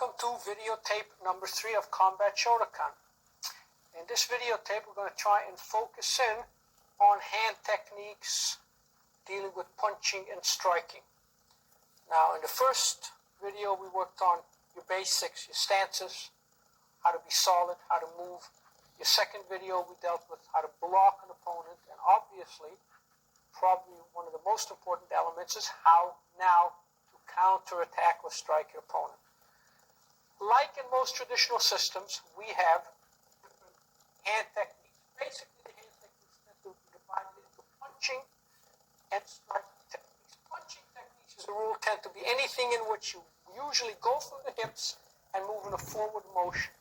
Welcome to videotape number 3 of Combat Shotokan. In this videotape, we're going to try and focus in on hand techniques dealing with punching and striking. Now, in the first video, we worked on your basics, your stances, how to be solid, how to move. Your second video, we dealt with how to block an opponent, and obviously, probably one of the most important elements is how now to counterattack or strike your opponent. Like in most traditional systems, we have different hand techniques. Basically, the hand techniques tend to be divided into punching and striking techniques. Punching techniques, as a rule, tend to be anything in which you usually go through the hips and move in a forward motion.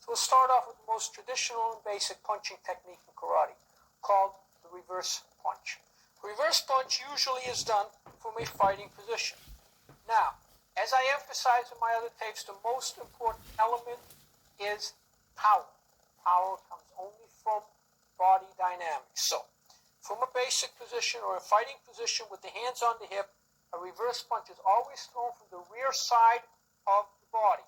So we'll start off with the most traditional and basic punching technique in karate, called the reverse punch. Reverse punch usually is done from a fighting position. Now, as I emphasized in my other tapes, the most important element is power. Power comes only from body dynamics. So, from a basic position or a fighting position with the hands on the hip, a reverse punch is always thrown from the rear side of the body.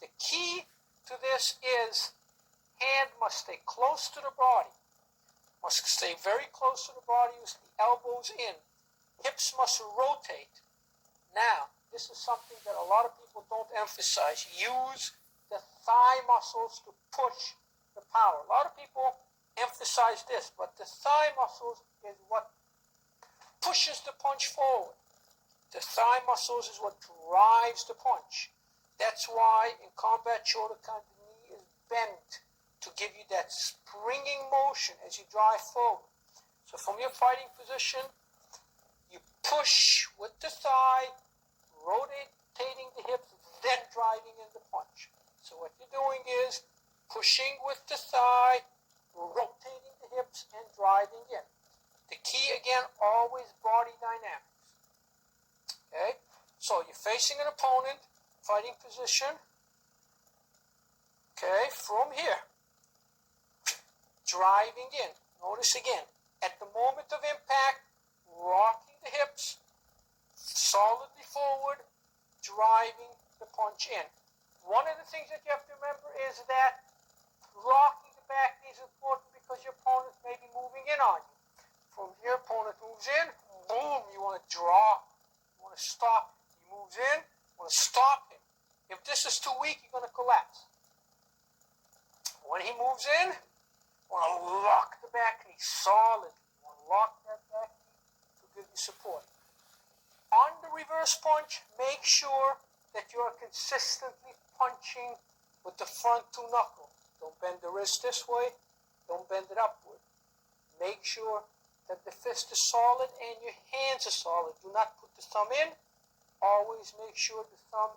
The key to this is hand must stay close to the body, must stay very close to the body with the elbows in. Hips must rotate. Now, this is something that a lot of people don't emphasize. Use the thigh muscles to push the power. A lot of people emphasize this, but the thigh muscles is what pushes the punch forward. The thigh muscles is what drives the punch. That's why in Combat Shotokan, the knee is bent to give you that springing motion as you drive forward. So from your fighting position, you push with the thigh, rotating the hips, then driving in the punch. So what you're doing is pushing with the thigh, rotating the hips, and driving in. The key, again, always body dynamics. Okay? So you're facing an opponent, fighting position. Okay, from here. Driving in. Notice again, at the moment of impact, rocking the hips, solidly forward, driving the punch in. One of the things that you have to remember is that locking the back knee is important because your opponent may be moving in on you. From your opponent moves in, boom, you want to draw, you want to stop. He moves in, you want to stop him. If this is too weak, you're going to collapse. When he moves in, you want to lock the back knee solid. You want to lock that back knee to give you support. On the reverse punch, make sure that you are consistently punching with the front two knuckles. Don't bend the wrist this way. Don't bend it upward. Make sure that the fist is solid and your hands are solid. Do not put the thumb in. Always make sure the thumb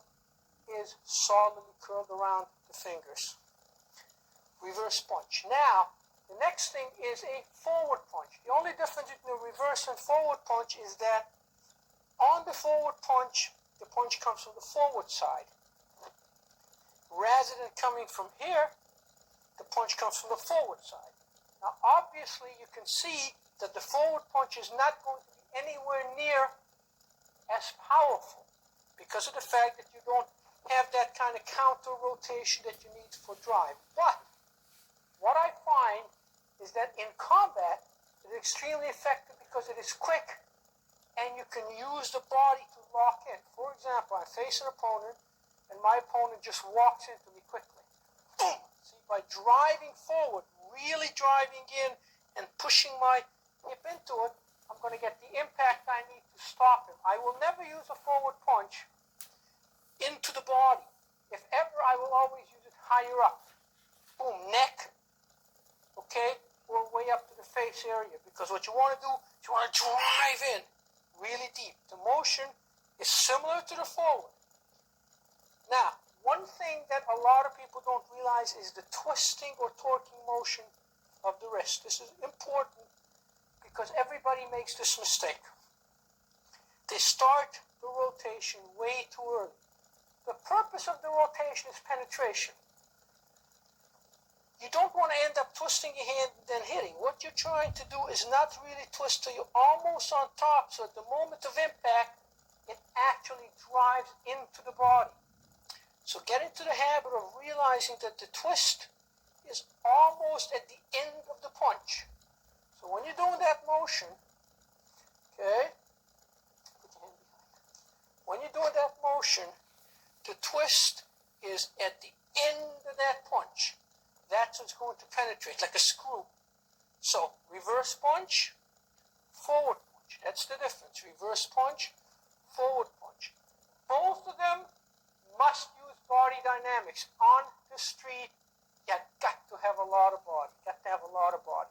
is solidly curled around the fingers. Reverse punch. Now, the next thing is a forward punch. The only difference between a reverse and forward punch is that on the forward punch, the punch comes from the forward side. Rather than coming from here, the punch comes from the forward side. Now, obviously, you can see that the forward punch is not going to be anywhere near as powerful because of the fact that you don't have that kind of counter rotation that you need for drive. But what I find is that in combat, it is extremely effective because it is quick and you can use the body to lock in. For example, I face an opponent and my opponent just walks into me quickly. Boom! See, by driving forward, really driving in and pushing my hip into it, I'm going to get the impact I need to stop him. I will never use a forward punch into the body. If ever, I will always use it higher up. Boom, neck, okay, or way up to the face area. Because what you want to do is you want to drive in really deep. The motion is similar to the forward. Now, one thing that a lot of people don't realize is the twisting or torquing motion of the wrist. This is important because everybody makes this mistake. They start the rotation way too early. The purpose of the rotation is penetration. You don't want to end up twisting your hand and then hitting. What you're trying to do is not really twist till you're almost on top, so at the moment of impact, it actually drives into the body. So get into the habit of realizing that the twist is almost at the end of the punch. So when you're doing that motion, okay, put your hand behind. When you're doing that motion, the twist is at the end of that punch. That's what's going to penetrate, like a screw. So reverse punch, forward punch. That's the difference. Reverse punch, forward punch. Both of them must use body dynamics. On the street, you got to have a lot of body. Got to have a lot of body.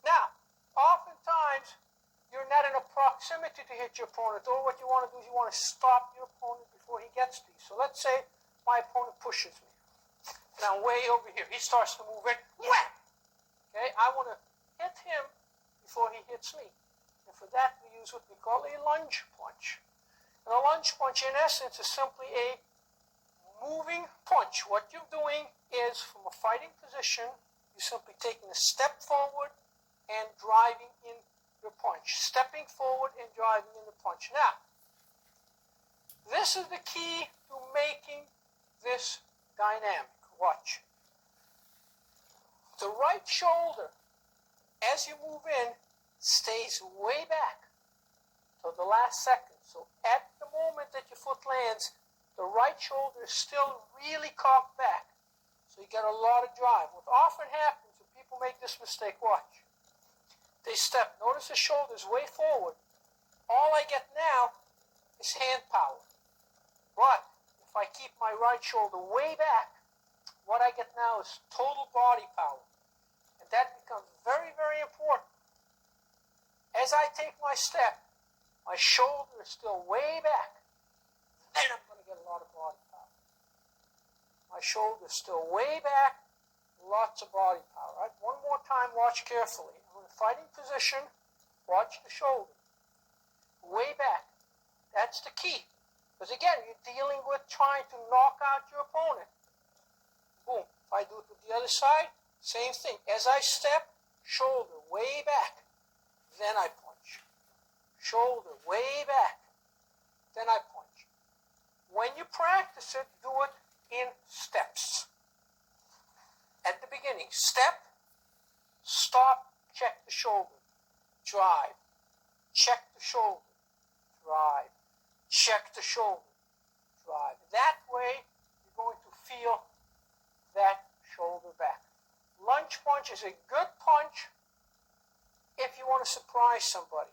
Now, oftentimes, you're not in a proximity to hit your opponent. Or what you want to do is you want to stop your opponent before he gets to you. So let's say my opponent pushes me. Now, way over here, he starts to move in. Whack! Okay, I want to hit him before he hits me. And for that, we use what we call a lunge punch. And a lunge punch, in essence, is simply a moving punch. What you're doing is, from a fighting position, you're simply taking a step forward and driving in your punch. Stepping forward and driving in the punch. Now, this is the key to making this dynamic. Watch. The right shoulder, as you move in, stays way back till the last second. So at the moment that your foot lands, the right shoulder is still really cocked back. So you get a lot of drive. What often happens when people make this mistake, watch. They step. Notice the shoulder's way forward. All I get now is hand power. But if I keep my right shoulder way back, what I get now is total body power. And that becomes very, very important. As I take my step, my shoulder is still way back. Then I'm going to get a lot of body power. My shoulder is still way back. Lots of body power. Right? One more time, watch carefully. I'm in a fighting position. Watch the shoulder. Way back. That's the key. Because again, you're dealing with trying to knock out your opponent. Boom. If I do it with the other side, same thing. As I step, shoulder way back. Then I punch. Shoulder way back. Then I punch. When you practice it, do it in steps. At the beginning, step, stop, check the shoulder, drive, check the shoulder, drive, check the shoulder, drive. That way, you're going to feel that shoulder back. Lunge punch is a good punch if you want to surprise somebody.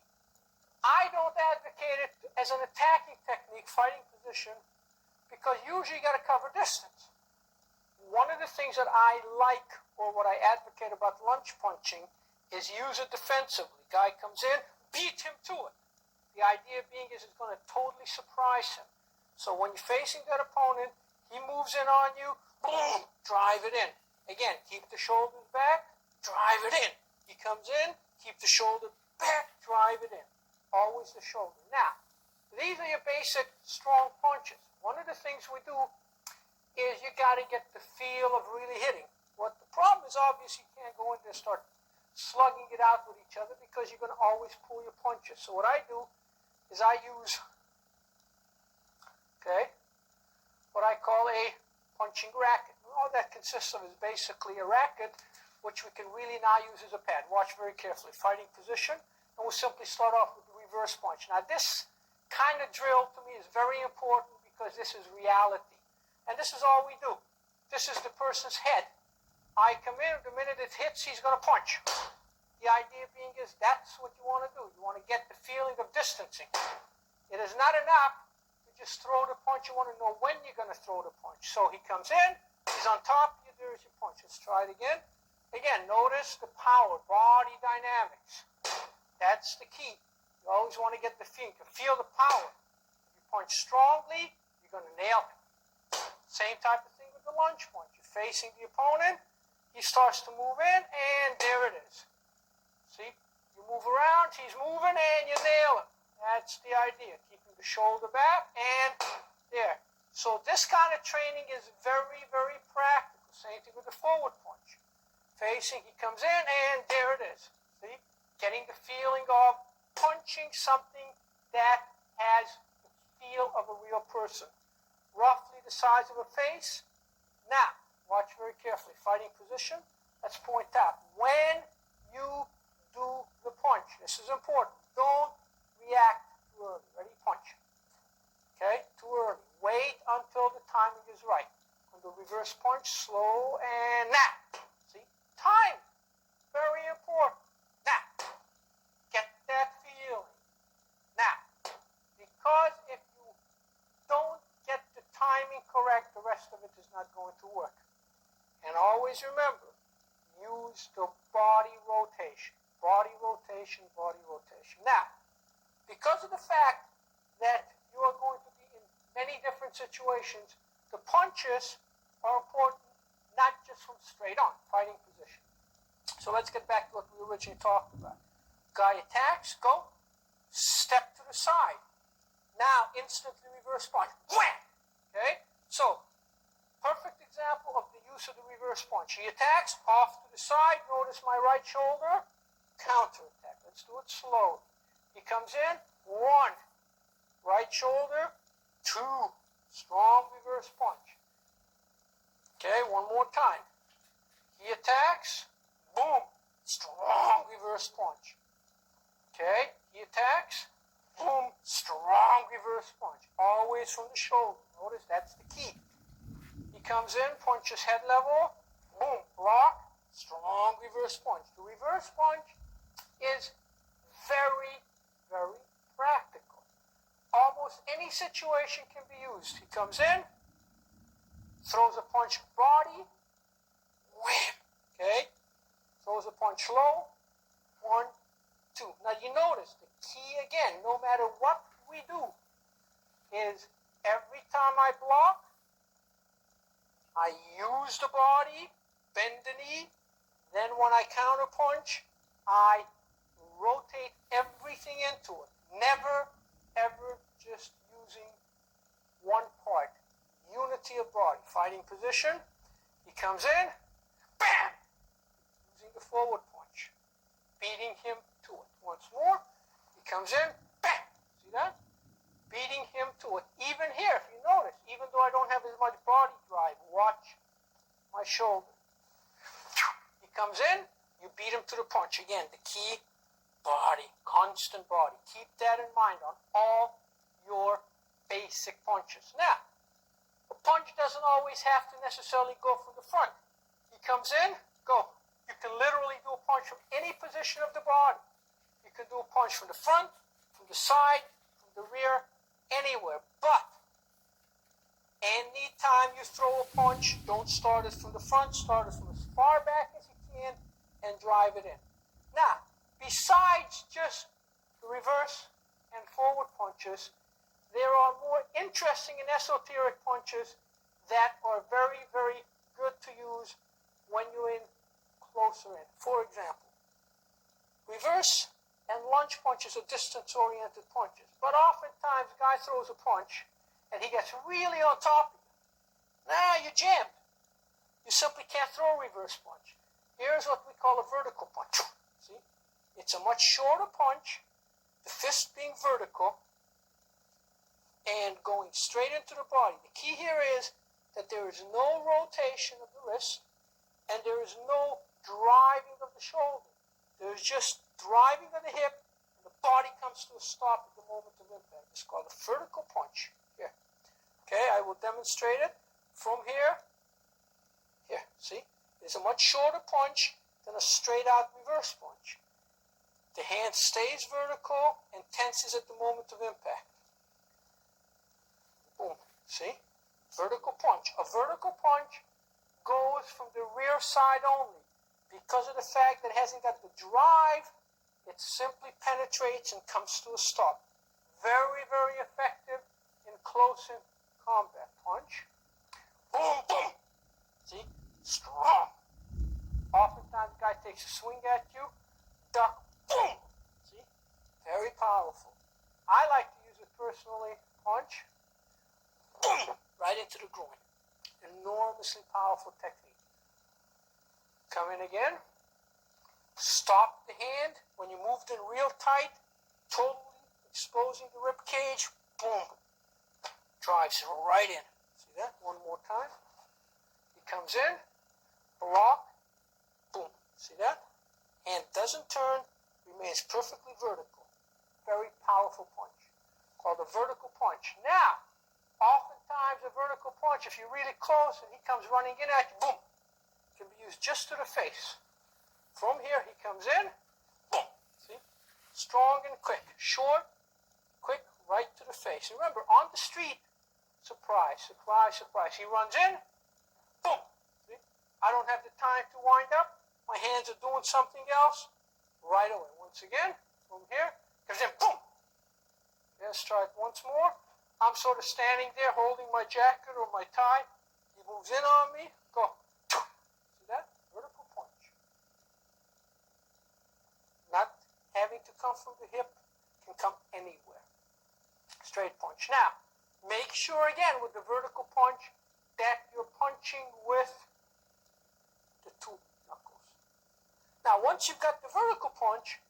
I don't advocate it as an attacking technique, fighting position, because usually you got to cover distance. One of the things that I like, or what I advocate about lunge punching, is use it defensively. Guy comes in, beat him to it. The idea being is it's going to totally surprise him. So when you're facing that opponent, he moves in on you, boom, drive it in. Again, keep the shoulders back, drive it in. He comes in, keep the shoulder back, drive it in. Always the shoulder. Now, these are your basic strong punches. One of the things we do is you got to get the feel of really hitting. What the problem is, obviously, you can't go in there and start slugging it out with each other because you're going to always pull your punches. So what I do is I use, what I call a punching racket. All that consists of is basically a racket, which we can really now use as a pad. Watch very carefully. Fighting position, and we'll simply start off with the reverse punch. Now this kind of drill to me is very important because this is reality. And this is all we do. This is the person's head. I come in, the minute it hits, he's going to punch. The idea being is that's what you want to do. You want to get the feeling of distancing. It is not enough to just throw the punch. You want to know when you're going to throw the punch. So he comes in, he's on top of you, there's your punch. Let's try it again. Again, notice the power, body dynamics. That's the key. You always want to get the feeling, to feel the power. If you punch strongly, you're going to nail him. Same type of thing with the lunge punch. You're facing the opponent, he starts to move in, and there it is. See? You move around, he's moving, and you nail him. That's the idea. Keeping the shoulder back, and there. So this kind of training is very, very practical. Same thing with the forward punch. Facing, he comes in, and there it is. See? Getting the feeling of punching something that has the feel of a real person. Roughly the the size of a face. Now, watch very carefully. Fighting position. Let's point out. When you do the punch, this is important. Don't react too early. Ready? Punch. Okay? Too early. Wait until the timing is right. On the reverse punch, slow and now. See? Time. Very important. Now. Get that feeling. Now. Because if you don't get the timing correct, the rest of it is not going to work. And always remember, use the body rotation. Body rotation, body rotation. Now, because of the fact that you are going to be in many different situations, the punches are important, not just from straight on, fighting position. So let's get back to what we originally talked about. Guy attacks, go, step to the side. Now, instantly reverse punch. Wham! Okay? So, perfect example of the use of the reverse punch. He attacks, off to the side, notice my right shoulder, counter attack. Let's do it slow. He comes in, 1, right shoulder, 2, strong reverse punch. Okay, one more time. He attacks, boom, strong reverse punch. Okay, he attacks, boom, strong reverse punch. Always from the shoulder. Notice that's the key. He comes in, punches head level, boom, block, strong reverse punch. The reverse punch is very, very practical. Almost any situation can be used. He comes in, throws a punch body, wham, okay? Throws a punch low, 1, 2. Now you notice the key again, no matter what we do, is every time I block, I use the body, bend the knee, then when I counter punch, I rotate everything into it. Never, ever just using one part. Unity of body. Fighting position. He comes in, bam! Using the forward punch. Beating him to it. Once more, he comes in, bam! See that? Beating him to it. Even here, if you notice, even though I don't have as much body drive, watch my shoulder. He comes in, you beat him to the punch. Again, the key, body, constant body. Keep that in mind on all your basic punches. Now, a punch doesn't always have to necessarily go from the front. He comes in, go. You can literally do a punch from any position of the body. You can do a punch from the front, from the side, from the rear, anywhere. But anytime you throw a punch, don't start it from the front, start it from as far back as you can and drive it in. Now, besides just the reverse and forward punches, there are more interesting and esoteric punches that are very, very good to use when you're in closer in. For example, reverse and lunge punches are distance-oriented punches. But oftentimes, a guy throws a punch and he gets really on top of you. Nah, you're jammed. You simply can't throw a reverse punch. Here's what we call a vertical punch. See? It's a much shorter punch, the fist being vertical, and going straight into the body. The key here is that there is no rotation of the wrist, and there is no driving of the shoulder. There's just driving of the hip, and the body comes to a stop at the moment of impact. It's called a vertical punch. Here. Okay, I will demonstrate it from here. Here, see? It's a much shorter punch than a straight-out reverse punch. The hand stays vertical and tenses at the moment of impact. Boom. See? Vertical punch. A vertical punch goes from the rear side only. Because of the fact that it hasn't got the drive, it simply penetrates and comes to a stop. Very, very effective in close-in combat. Punch. Boom, boom. See? Strong. Oftentimes, the guy takes a swing at you. Duck. Boom. See? Very powerful. I like to use it personally. Punch. Boom. Right into the groin. Enormously powerful technique. Come in again. Stop the hand. When you moved in real tight, totally exposing the rib cage. Boom. Drives right in. See See that? One more time. He comes in, block, boom. See that? Hand doesn't turn, remains perfectly vertical. Very powerful punch, called a vertical punch. Now, oftentimes a vertical punch, if you're really close and he comes running in at you, boom, can be used just to the face. From here, he comes in, boom. See? Strong and quick. Short, quick, right to the face. And remember, on the street, surprise, surprise, surprise. He runs in, boom. See? I don't have the time to wind up. My hands are doing something else. Right away. Once again, from here, comes in, boom. Let's try it once more. I'm sort of standing there holding my jacket or my tie. He moves in on me. Go. See that? Vertical punch. Not having to come from the hip, can come anywhere. Straight punch. Now, make sure again with the vertical punch that you're punching with the two knuckles. Now, once you've got the vertical punch,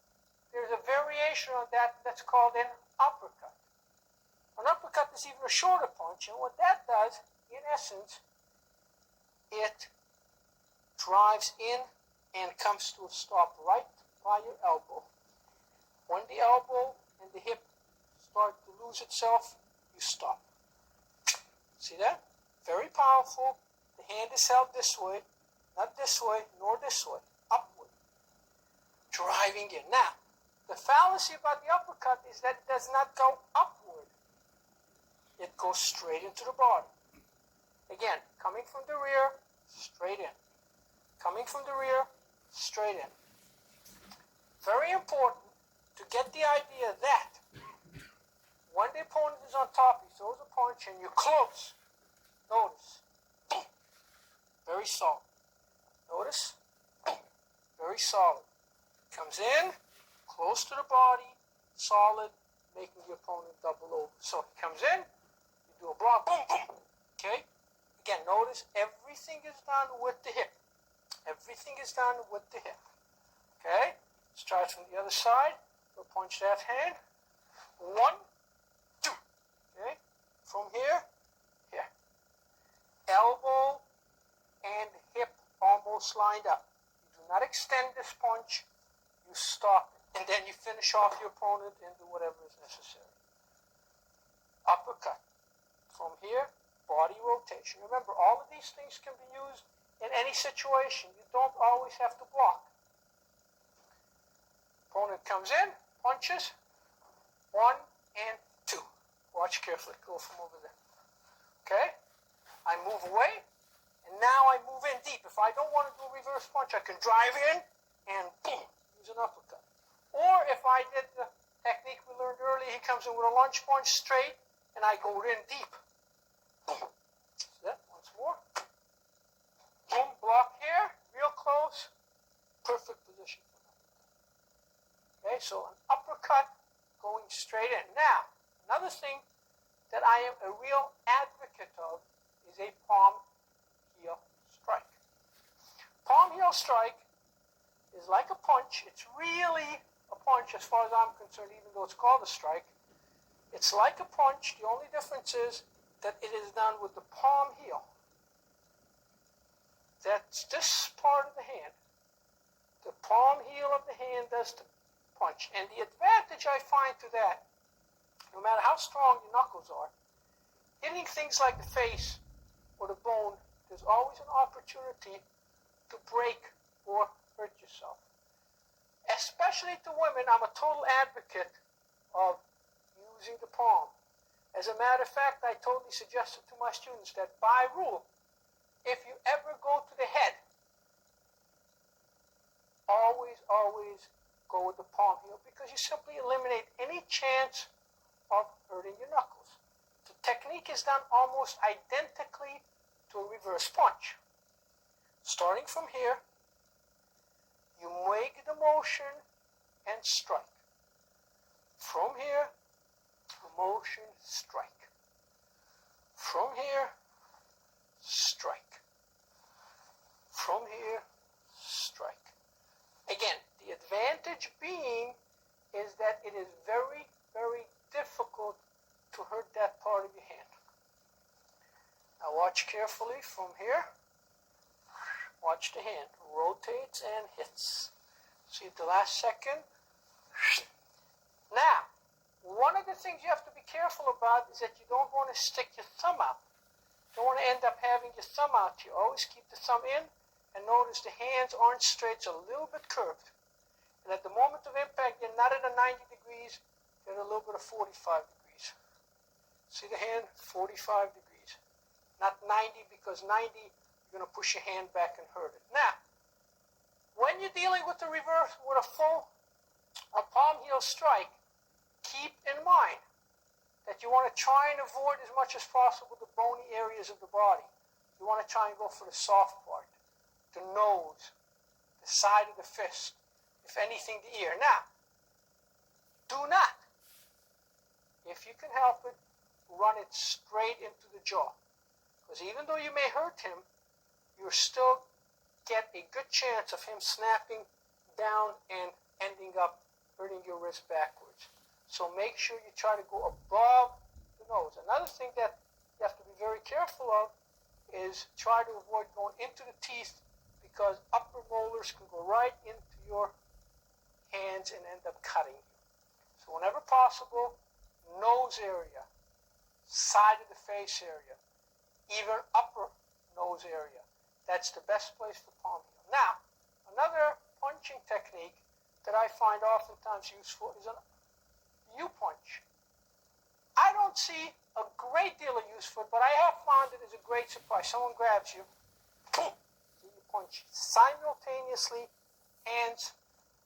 there's a variation on that that's called an uppercut. An uppercut is even a shorter punch, and what that does, in essence, it drives in and comes to a stop right by your elbow. When the elbow and the hip start to lose itself, you stop. See that? Very powerful. The hand is held this way, not this way, nor this way, upward. Driving in. Now, the fallacy about the uppercut is that it does not go upward. It goes straight into the body. Again, coming from the rear, straight in. Coming from the rear, straight in. Very important to get the idea that when the opponent is on top, he throws a punch and you're close. Notice. Boom. Very solid. Notice. Boom. Very solid. Comes in, close to the body, solid, making the opponent double over. So he comes in, you do a block, boom, boom. Okay? Again, notice everything is done with the hip. Everything is done with the hip. Okay? Let's try it from the other side. We'll punch that hand. 1, 2. Okay? From here, here. Elbow and hip almost lined up. You do not extend this punch. You stop it. And then you finish off your opponent and do whatever is necessary. Uppercut. From here, body rotation. Remember, all of these things can be used in any situation. You don't always have to block. Opponent comes in, punches. 1 and 2. Watch carefully. Go from over there. Okay? I move away, and now I move in deep. If I don't want to do a reverse punch, I can drive in and boom, use an uppercut. Or if I did the technique we learned earlier, he comes in with a lunge punch straight, and I go in deep. Boom. See that? Once more. Boom, block here, real close. Perfect position. Okay, so an uppercut going straight in. Now, another thing that I am a real advocate of is a palm heel strike. Palm heel strike is like a punch. It's really a punch as far as I'm concerned, even though it's called a strike. It's like a punch. The only difference is that it is done with the palm heel. That's this part of the hand. The palm heel of the hand does the punch. And the advantage I find to that, no matter how strong your knuckles are, hitting things like the face or the bone, there's always an opportunity to break or hurt yourself. Especially to women, I'm a total advocate of using the palm. As a matter of fact, I totally suggest it to my students that by rule, if you ever go to the head, always go with the palm heel because you simply eliminate any chance of hurting your knuckles. The technique is done almost identically to a reverse punch. Starting from here, you make the motion and strike. From here, motion, strike. From here, strike. From here, strike. Again, the advantage being is that it is very, very difficult to hurt that part of your hand. Now Watch carefully from here. Watch the hand. Rotates and hits. See at the last second. Now, one of the things you have to be careful about is that you don't want to stick your thumb out. You don't want to end up having your thumb out here. Always keep the thumb in, and notice the hands aren't straight, it's a little bit curved. And at the moment of impact, you're not at a 90 degrees, you're at a little bit of 45 degrees. See the hand? 45 degrees. Not 90, because 90, you're going to push your hand back and hurt it. Now, when you're dealing with the reverse, with a full palm heel strike, keep in mind that you want to try and avoid as much as possible the bony areas of the body. You want to try and go for the soft part, the nose, the side of the fist, if anything, the ear. Now, do not, if you can help it, run it straight into the jaw. Because even though you may hurt him, you still get a good chance of him snapping down and ending up hurting your wrist backwards. So make sure you try to go above the nose. Another thing that you have to be very careful of is try to avoid going into the teeth, because upper molars can go right into your hands and end up cutting you. So whenever possible, nose area, side of the face area, even upper nose area. That's the best place for palm heel. Now, another punching technique that I find oftentimes useful is an U-punch. I don't see a great deal of use for it, but I have found it as a great surprise. Someone grabs you, boom, you punch simultaneously, hands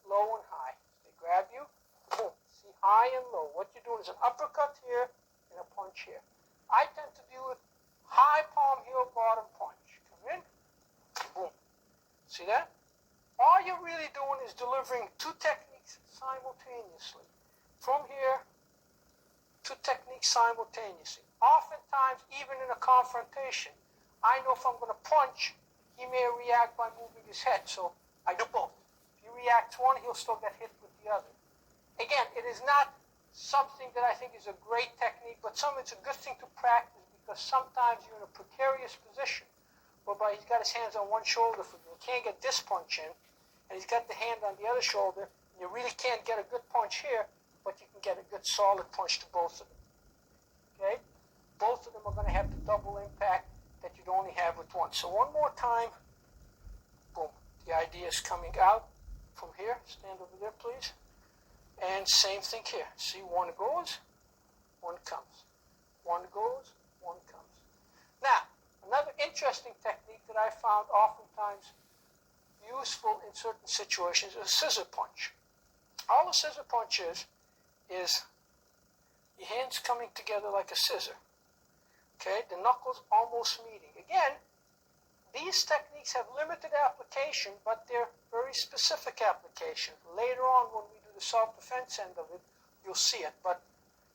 low and high. They grab you, boom, see, high and low. What you're doing is an uppercut here and a punch here. I tend to do it high palm heel bottom punch. Come in, boom. See that? All you're really doing is delivering two techniques simultaneously. From here, two techniques simultaneously. Oftentimes, even in a confrontation, I know if I'm going to punch, he may react by moving his head, so I do both. If he reacts one, he'll still get hit with the other. Again, it is not something that I think is a great technique, but it's a good thing to practice, because sometimes you're in a precarious position whereby he's got his hands on one shoulder for you. He can't get this punch in, and he's got the hand on the other shoulder, and you really can't get a good punch here, but you can get a good solid punch to both of them. Okay? Both of them are going to have the double impact that you'd only have with one. So one more time, boom. The idea is coming out from here. Stand over there, please. And same thing here. See, one goes, one comes. One goes, one comes. Now, another interesting technique that I found oftentimes useful in certain situations is a scissor punch. All a scissor punch is your hands coming together like a scissor. Okay, the knuckles almost meeting. Again, these techniques have limited application, but they're very specific application. Later on, when we do the self-defense end of it, you'll see it. But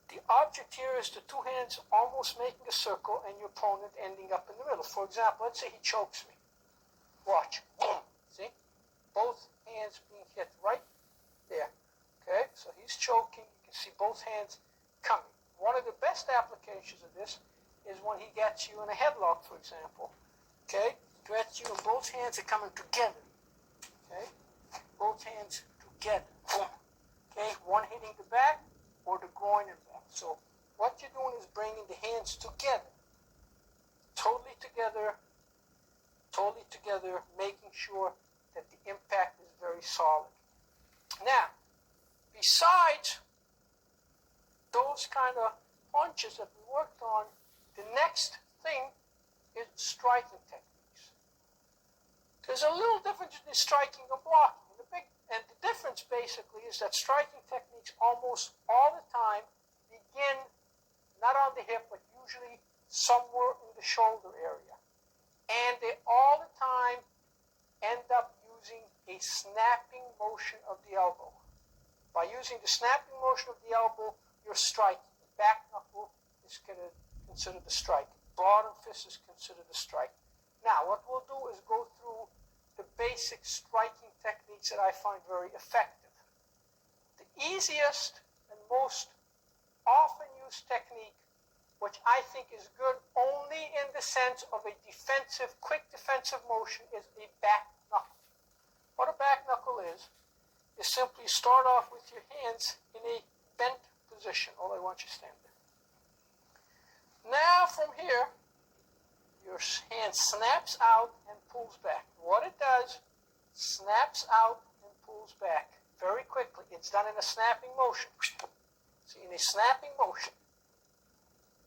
the object here is the two hands almost making a circle and your opponent ending up in the middle. For example, let's say he chokes me. Watch. Boom. See? Both hands being hit right there. Okay, so he's choking. You can see both hands coming. One of the best applications of this is when he gets you in a headlock, for example. Okay, gets you and both hands are coming together. Okay, both hands together. Boom. Okay, one hitting the back or the groin and back. So what you're doing is bringing the hands together, totally together, making sure that the impact is very solid. Now, besides those kind of punches that we worked on, the next thing is striking techniques. There's a little difference between striking and blocking. And the difference basically is that striking techniques almost all the time begin not on the hip, but usually somewhere in the shoulder area. And they all the time end up using a snapping motion of the elbow. By using the snapping motion of the elbow, you're striking. The back knuckle is considered the strike. Bottom fist is considered the strike. Now, what we'll do is go through the basic striking techniques that I find very effective. The easiest and most often used technique which I think is good only in the sense of a defensive, quick defensive motion, is a back knuckle. What a back knuckle is simply start off with your hands in a bent position. All I want you to stand there. Now from here, your hand snaps out and pulls back. What it does, snaps out and pulls back very quickly. It's done in a snapping motion. See, in a snapping motion.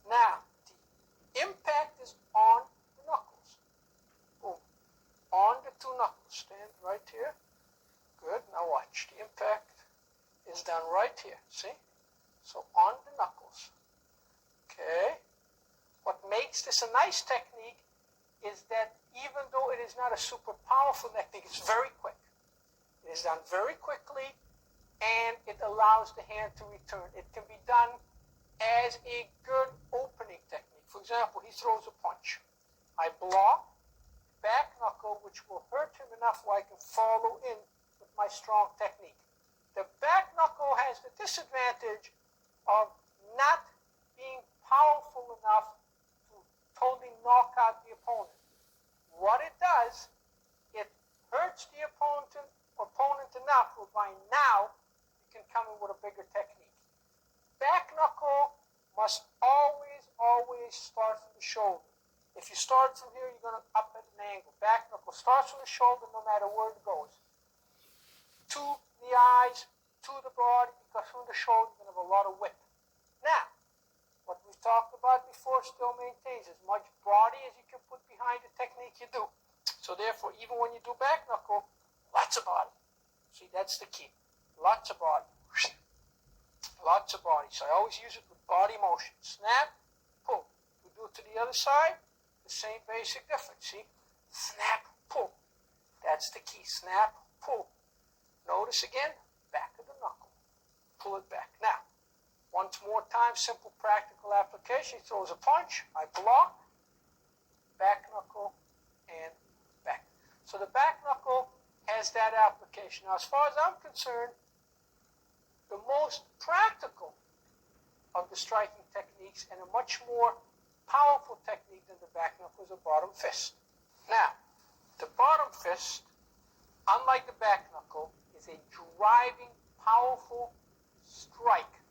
Now, the impact is on the knuckles. Boom. On the two knuckles. Stand right here. Good. Now watch. The impact is done right here. See? So on the knuckles. Okay. What makes this a nice technique is that even though it is not a super powerful technique, it's very quick. It is done very quickly, and it allows the hand to return. It can be done as a good opening technique. For example, he throws a punch. I block, back knuckle, which will hurt him enough where I can follow in with my strong technique. The back knuckle has the disadvantage of not being powerful enough to totally knock out the opponent. What it does, it hurts the opponent enough whereby now you can come in with a bigger technique. Back knuckle must always start from the shoulder. If you start from here, you're going to up at an angle. Back knuckle starts from the shoulder no matter where it goes. To the eyes, to the body, because from the shoulder you're going to have a lot of whip. Now, what we've talked about before still maintains as much body as you can put behind the technique you do. So therefore, even when you do back knuckle, lots of body. See, that's the key. Lots of body. Lots of body. So I always use it with body motion. Snap, pull. We do it to the other side, the same basic difference. See? Snap, pull. That's the key. Snap, pull. Notice again, back of the knuckle. Pull it back. Now, once more time, simple practical application. He throws a punch. I block, back knuckle, and back. So the back knuckle has that application. Now, as far as I'm concerned, the most practical of the striking techniques and a much more powerful technique than the back knuckle is a bottom fist. Now, the bottom fist, unlike the back knuckle, is a driving, powerful strike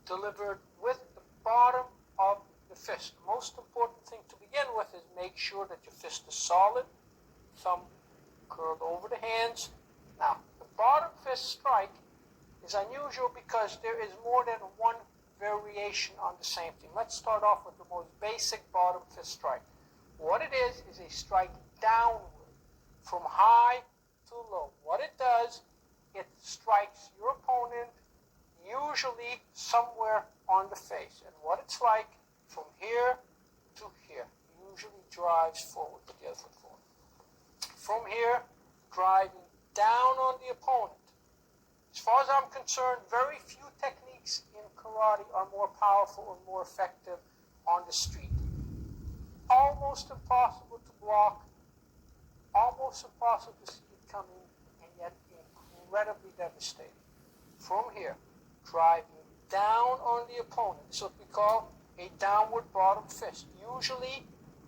delivered with the bottom of the fist. The most important thing to begin with is make sure that your fist is solid, thumb curled over the hands. Now, the bottom fist strike is unusual because there is more than one variation on the same thing. Let's start off with the most basic bottom fist strike. What it is a strike downward from high to low. What it does, it strikes your opponent usually somewhere on the face. And what it's like, from here to here, usually drives forward. Put the other foot forward. From here, driving down on the opponent. As far as I'm concerned, very few techniques in karate are more powerful and more effective on the street. Almost impossible to block, almost impossible to see it coming, and yet incredibly devastating. From here, driving down on the opponent. This is what we call a downward bottom fist. Usually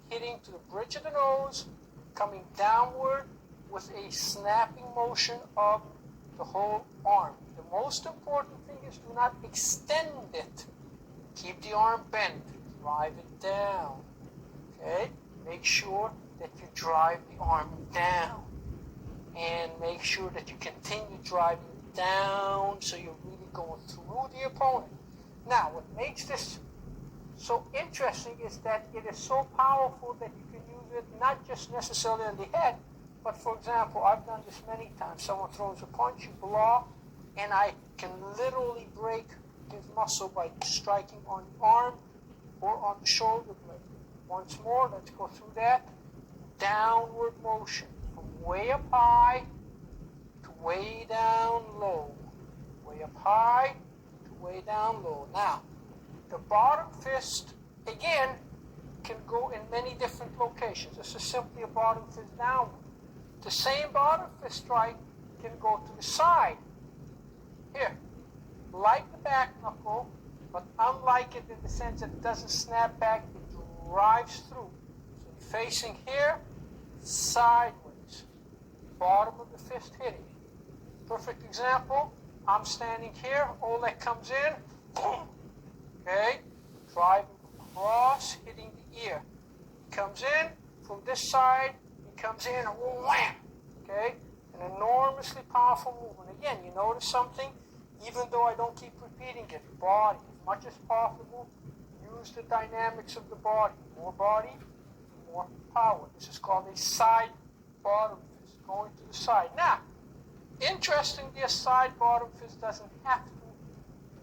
hitting to the bridge of the nose, coming downward with a snapping motion of the whole arm. The most important thing is do not extend it. Keep the arm bent. Drive it down. Okay? Make sure that you drive the arm down. And make sure that you continue driving down so you're really going through the opponent. Now, what makes this so interesting is that it is so powerful that you can use it not just necessarily on the head, but for example, I've done this many times. Someone throws a punch, you block, and I can literally break his muscle by striking on the arm or on the shoulder blade. Once more, let's go through that. Downward motion from way up high to way down low. Way up high to way down low. Now, the bottom fist, again, can go in many different locations. This is simply a bottom fist downward. The same bottom fist strike can go to the side. Here, like the back knuckle, but unlike it in the sense that it doesn't snap back, it drives through. So you're facing here, sideways, bottom of the fist hitting. Perfect example, I'm standing here, all that comes in, boom, okay, driving across, hitting the ear. He comes in from this side, he comes in, wham, okay, an enormously powerful movement. Again, you notice something, even though I don't keep repeating it, body, as much as possible, use the dynamics of the body. More body, more power. This is called a side bottom fist, going to the side. Now, interestingly, a side bottom fist doesn't have to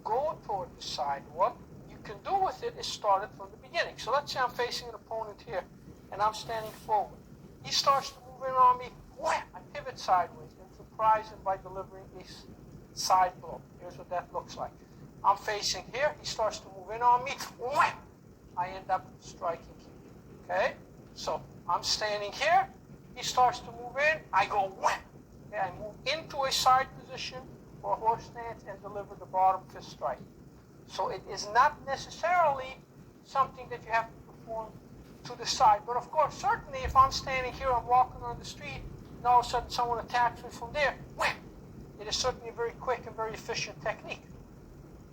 go toward the side. What you can do with it is start it from the beginning. So let's say I'm facing an opponent here, and I'm standing forward. He starts to move in on me, wham, I pivot sideways and surprise him by delivering a side blow. Here's what that looks like. I'm facing here, he starts to move in on me, wham, I end up striking him. Okay? So I'm standing here, he starts to move in, I go wham. Okay, I move into a side position or a horse stance and deliver the bottom fist strike. So it is not necessarily something that you have to perform to the side. But of course, certainly if I'm standing here, I'm walking on the street, and all of a sudden someone attacks me from there, wham! It is certainly a very quick and very efficient technique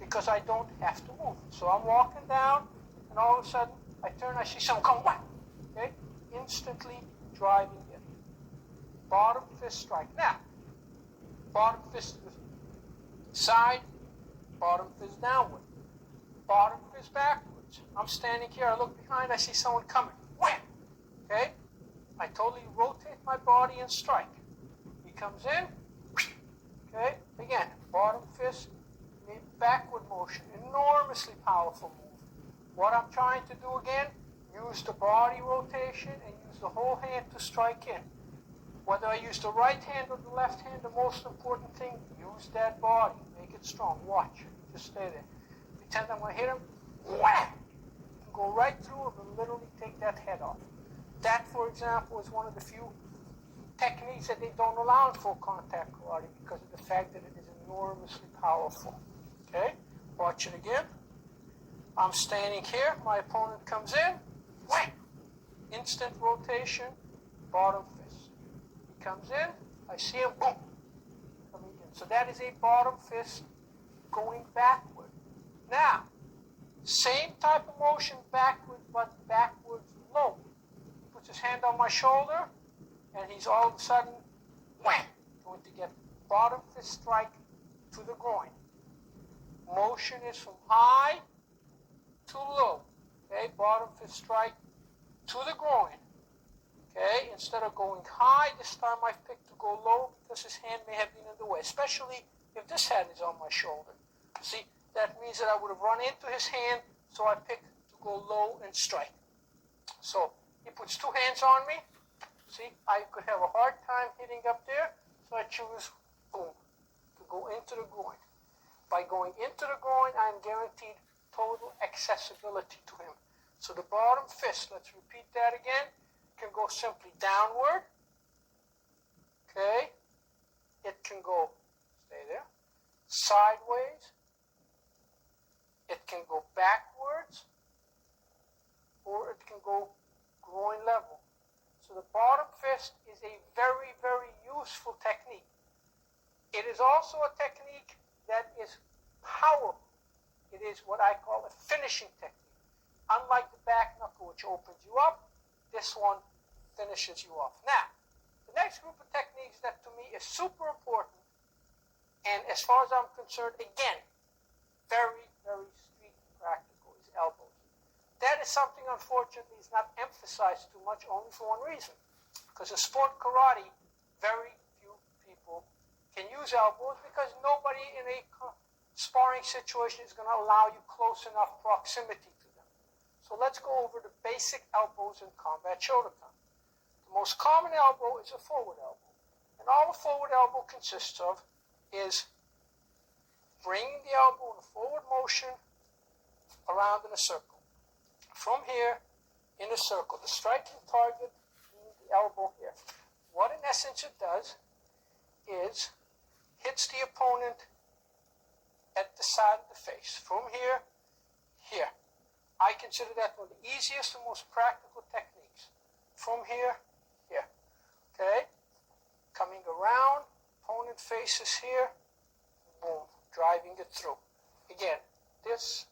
because I don't have to move. So I'm walking down, and all of a sudden I turn, I see someone come, wham! Okay? Instantly driving in. Bottom fist strike. Now, bottom fist to the side, bottom fist downward. Bottom fist backwards. I'm standing here, I look behind, I see someone coming. Wham! Okay? I totally rotate my body and strike. He comes in, okay? Again, bottom fist, backward motion, enormously powerful move. What I'm trying to do again, use the body rotation and use the whole hand to strike in. Whether I use the right hand or the left hand, the most important thing, use that body. Make it strong. Watch. Just stay there. Pretend I'm going to hit him. Wham! Go right through him and literally take that head off. That, for example, is one of the few techniques that they don't allow in full contact karate because of the fact that it is enormously powerful. Okay? Watch it again. I'm standing here. My opponent comes in. Wham! Instant rotation. Bottom fist. He comes in. I see him. Boom! Coming in. So that is a bottom fist going backward. Now, same type of motion backward, but backwards low. He puts his hand on my shoulder, and he's all of a sudden, wham, going to get bottom fist strike to the groin. Motion is from high to low. Okay, bottom fist strike to the groin. Okay, instead of going high, this time I picked to go low because his hand may have been in the way, especially if this hand is on my shoulder. See, that means that I would have run into his hand, so I picked to go low and strike. So he puts two hands on me. See, I could have a hard time hitting up there, so I choose, boom, to go into the groin. By going into the groin, I am guaranteed total accessibility to him. So the bottom fist, let's repeat that again, can go simply downward. Okay, it can go, stay there, sideways. It can go backwards, or it can go groin level. So the bottom fist is a very, very useful technique. It is also a technique that is powerful. It is what I call a finishing technique. Unlike the back knuckle, which opens you up, this one finishes you off. Now, the next group of techniques that to me is super important, and as far as I'm concerned, again, very, very street practical, is elbows. That is something, unfortunately, is not emphasized too much, only for one reason. Because in sport karate, very few people can use elbows because nobody in a sparring situation is going to allow you close enough proximity to them. So let's go over the basic elbows in combat Shotokan. The most common elbow is a forward elbow. And all a forward elbow consists of is bringing the elbow in a forward motion around in a circle. From here, in a circle, the striking target being the elbow here. What in essence it does is hits the opponent at the side of the face. From here, here. I consider that one of the easiest and most practical techniques. From here, here. Okay? Coming around, opponent faces here, boom, driving it through. Again, this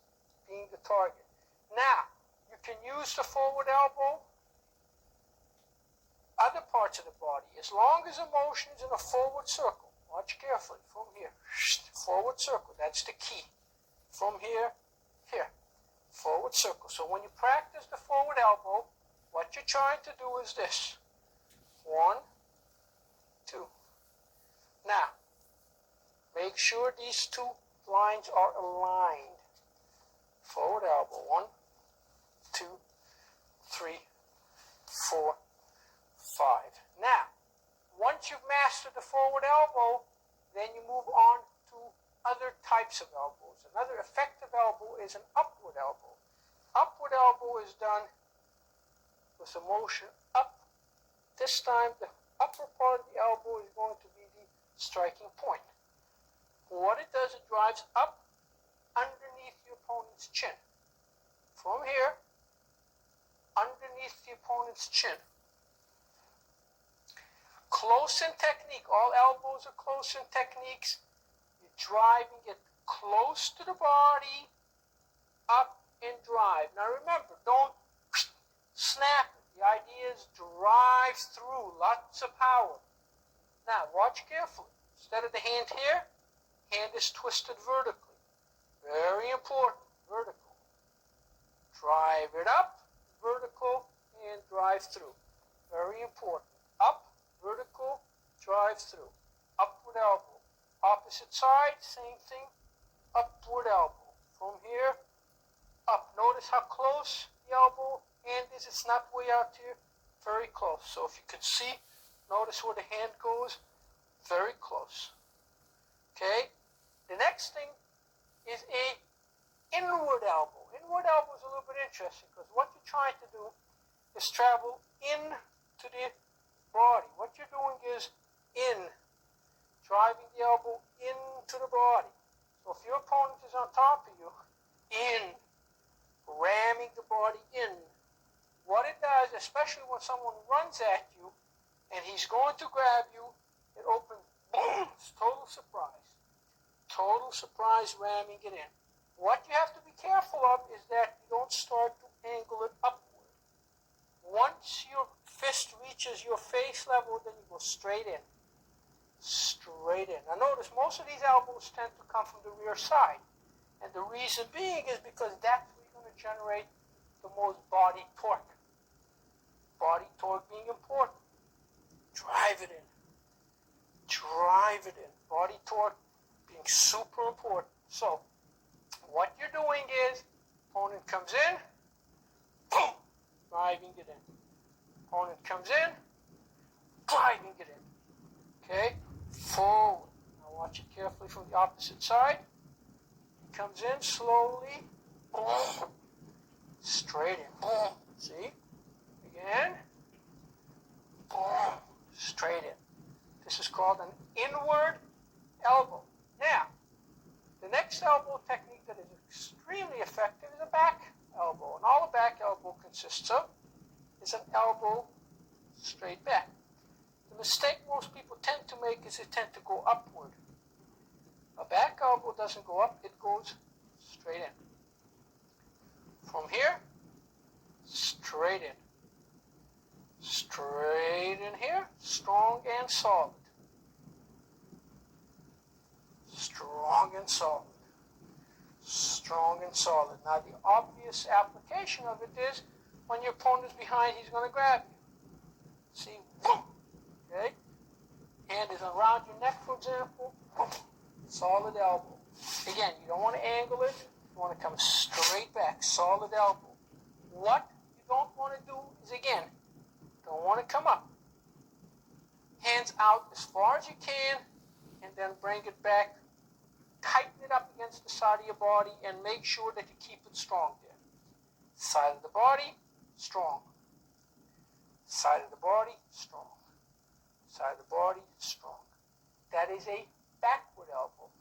being the target. Now, you can use the forward elbow, other parts of the body, as long as the motion is in a forward circle. Watch carefully, from here, forward circle, that's the key. From here, here, forward circle. So when you practice the forward elbow, what you're trying to do is this. 1, 2. Now, make sure these two lines are aligned. Forward elbow, 1, 2, 3, 4, 5. Now, once you've mastered the forward elbow, then you move on to other types of elbows. Another effective elbow is an upward elbow. Upward elbow is done with a motion up. This time, the upper part of the elbow is going to be the striking point. What it does, it drives up underneath the opponent's chin. From here, underneath the opponent's chin. Close in technique. All elbows are close in techniques. You're driving it close to the body, up and drive. Now remember, don't snap it. The idea is drive through, lots of power. Now watch carefully. Instead of the hand here, hand is twisted vertically. Very important, vertical. Drive it up, vertical, and drive through. Very important. Up, vertical, drive through. Upward elbow. Opposite side, same thing. Upward elbow. From here, up. Notice how close the elbow hand is. It's not way out here. Very close. So if you can see, notice where the hand goes. Very close. Okay? The next thing is a inward elbow. Inward elbow is a little bit interesting because what you're trying to do is travel into the body. What you're doing is driving the elbow into the body. So if your opponent is on top of you, ramming the body in. What it does, especially when someone runs at you and he's going to grab you, it opens, boom, it's total surprise. Total surprise ramming it in. What you have to be careful of is that you don't start to angle it upward. Once your fist reaches your face level, then you go straight in. Straight in. Now notice, most of these elbows tend to come from the rear side. And the reason being is because that's where you're going to generate the most body torque. Body torque being important. Drive it in. Drive it in. Body torque being super important. So, what you're doing is, opponent comes in, boom, driving it in. Opponent comes in, driving it in. Okay? Forward. Now watch it carefully from the opposite side. He comes in slowly, boom, straight in, boom. See? Again, boom, straight in. This is called an inward elbow. Now, the next elbow technique that is extremely effective is a back elbow. And all a back elbow consists of is an elbow straight back. The mistake most people tend to make is they tend to go upward. A back elbow doesn't go up, it goes straight in. From here, straight in. Straight in here, strong and solid. Strong and solid. Strong and solid. Now the obvious application of it is when your opponent's behind, he's going to grab you. See, boom. Okay? Hand is around your neck, for example. Boom. Solid elbow. Again, you don't want to angle it. You want to come straight back. Solid elbow. What you don't want to do is, again, don't want to come up. Hands out as far as you can, and then bring it back. Tighten it up against the side of your body, and make sure that you keep it strong there. Side of the body, strong. Side of the body, strong. Side of the body, strong. That is a backward elbow.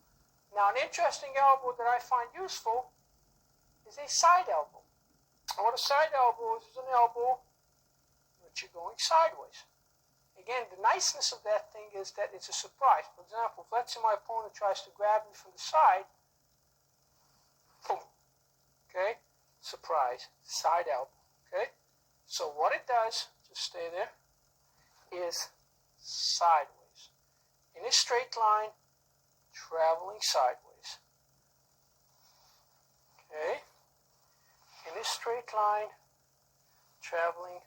Now, an interesting elbow that I find useful is a side elbow. And what a side elbow is an elbow which you're going sideways. Again, the niceness of that thing is that it's a surprise. For example, if let's say my opponent tries to grab me from the side, boom, okay, surprise, side elbow, okay? So what it does, just stay there, is sideways. In a straight line, traveling sideways. Okay? In a straight line, traveling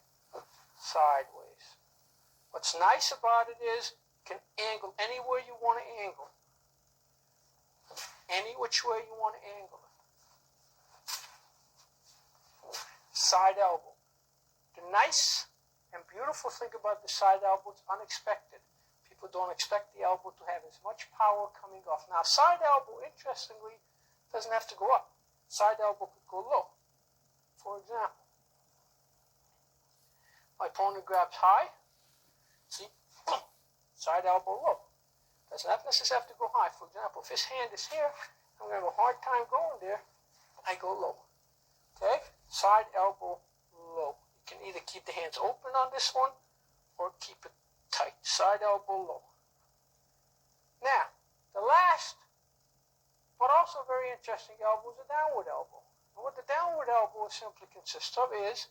sideways. What's nice about it is you can angle anywhere you want to angle. Any which way you want to angle it. Side elbow. The nice and beautiful thing about the side elbow is unexpected. People don't expect the elbow to have as much power coming off. Now, side elbow, interestingly, doesn't have to go up. Side elbow could go low. For example, my opponent grabs high. See, boom, side elbow low. Does not necessarily have to go high. For example, if his hand is here, I'm going to have a hard time going there. I go low. Okay? Side elbow low. You can either keep the hands open on this one or keep it tight. Side elbow low. Now, the last, but also very interesting elbow is a downward elbow. And what the downward elbow simply consists of is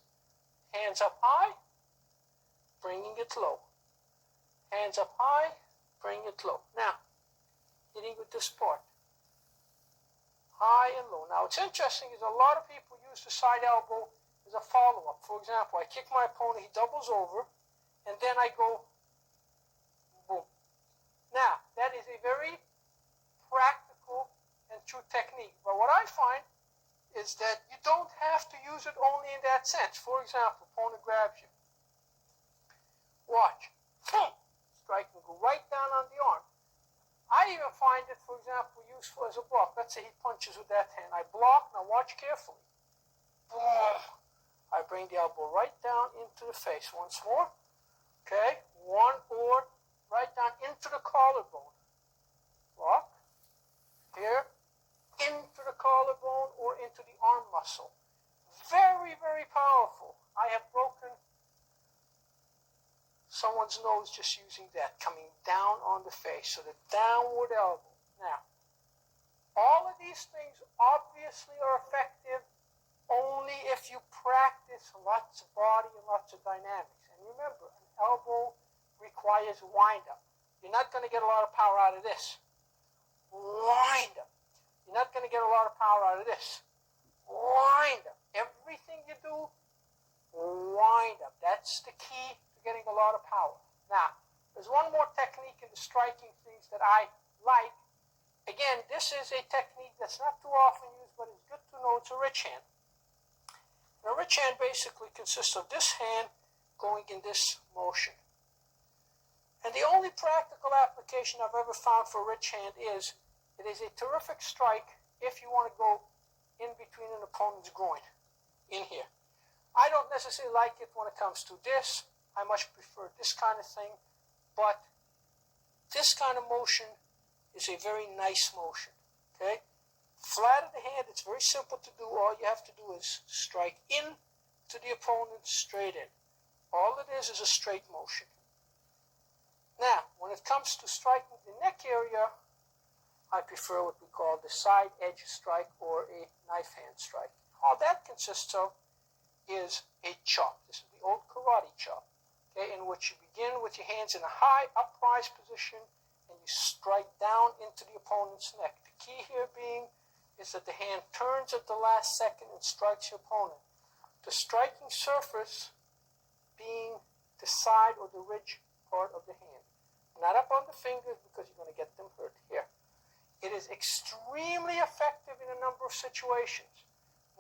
hands up high, bringing it low. Hands up high, bring it low. Now, hitting with this part. High and low. Now, what's interesting is a lot of people use the side elbow as a follow-up. For example, I kick my opponent, he doubles over, and then I go boom. Now, that is a very practical and true technique. But what I find is that you don't have to use it only in that sense. For example, opponent grabs you. Watch. Boom. Strike and go right down on the arm. I even find it, for example, useful as a block. Let's say he punches with that hand. I block. Now watch carefully. Boom. I bring the elbow right down into the face. Once more. Okay. One or right down into the collarbone. Block. Here. Into the collarbone or into the arm muscle. Very, very powerful. I have broken someone's nose just using that, coming down on the face. So the downward elbow. Now, all of these things obviously are effective only if you practice lots of body and lots of dynamics. And remember, an elbow requires wind-up. You're not going to get a lot of power out of this. Wind-up. You're not going to get a lot of power out of this. Wind-up. Everything you do, wind-up. That's the key to getting a lot of power. Now, there's one more technique in the striking things that I like. Again, this is a technique that's not too often used, but it's good to know. It's a rich hand. And a rich hand basically consists of this hand going in this motion. And the only practical application I've ever found for a rich hand is it is a terrific strike if you want to go in between an opponent's groin, in here. I don't necessarily like it when it comes to this. I much prefer this kind of thing, but this kind of motion is a very nice motion, okay? Flat of the hand, it's very simple to do. All you have to do is strike in to the opponent, straight in. All it is a straight motion. Now, when it comes to striking the neck area, I prefer what we call the side edge strike or a knife hand strike. All that consists of is a chop. This is the old karate chop, okay, in which you begin with your hands in a high uprise position and you strike down into the opponent's neck. The key here being is that the hand turns at the last second and strikes your opponent. The striking surface being the side or the ridge part of the hand. Not up on the fingers because you're going to get them hurt here. It is extremely effective in a number of situations.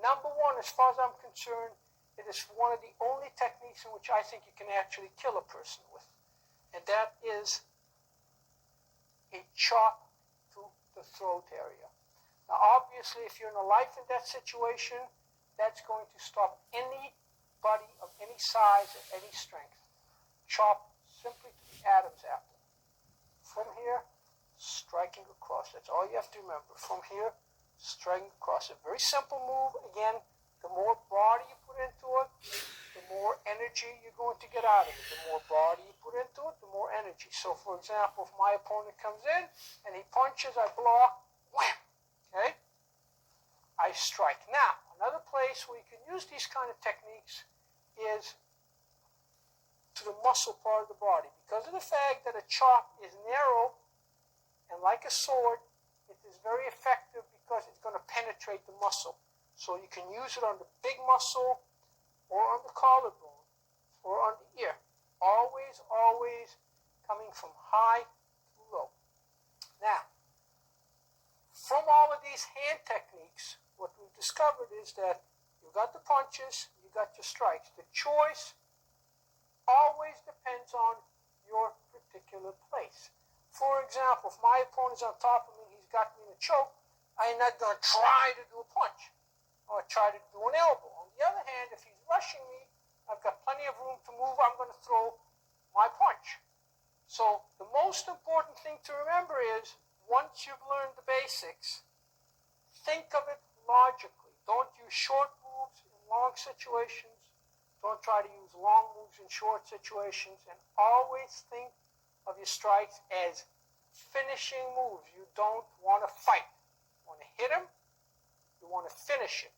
Number one, as far as I'm concerned, it is one of the only techniques in which I think you can actually kill a person with. And that is a chop to the throat area. Now, obviously, if you're in a life and death situation, that's going to stop anybody of any size and any strength. Chop simply to the Adam's apple. From here, striking across. That's all you have to remember. From here, striking across. A very simple move. Again, the more body you put into it, the more energy you're going to get out of it. The more body you put into it, the more energy. So, for example, if my opponent comes in and he punches, I block, wham, okay? I strike. Now, another place where you can use these kind of techniques is to the muscle part of the body. Because of the fact that a chop is narrow and like a sword, it is very effective because it's going to penetrate the muscle. So you can use it on the big muscle or on the collarbone or on the ear. Always, always coming from high to low. Now, from all of these hand techniques, what we've discovered is that you got the punches, you got your strikes. The choice always depends on your particular place. For example, if my opponent's on top of me, he's got me in a choke, I'm not going to try to do a punch or try to do an elbow. On the other hand, if he's rushing me, I've got plenty of room to move, I'm going to throw my punch. So the most important thing to remember is, once you've learned the basics, think of it logically. Don't use short moves in long situations. Don't try to use long moves in short situations. And always think of your strikes as finishing moves. You don't want to fight. You want to hit him. You want to finish it.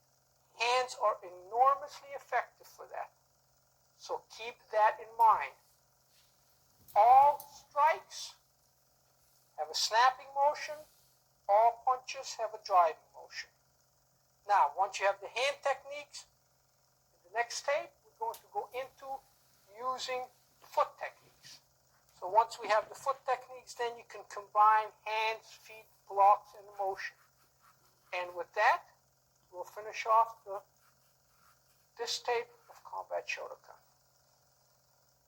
Hands are enormously effective for that. So keep that in mind. All strikes have a snapping motion. All punches have a driving motion. Now, once you have the hand techniques, in the next tape, we're going to go into using foot techniques. So once we have the foot techniques, then you can combine hands, feet, blocks, and motion. And with that, we'll finish off this tape of Combat Shotokan.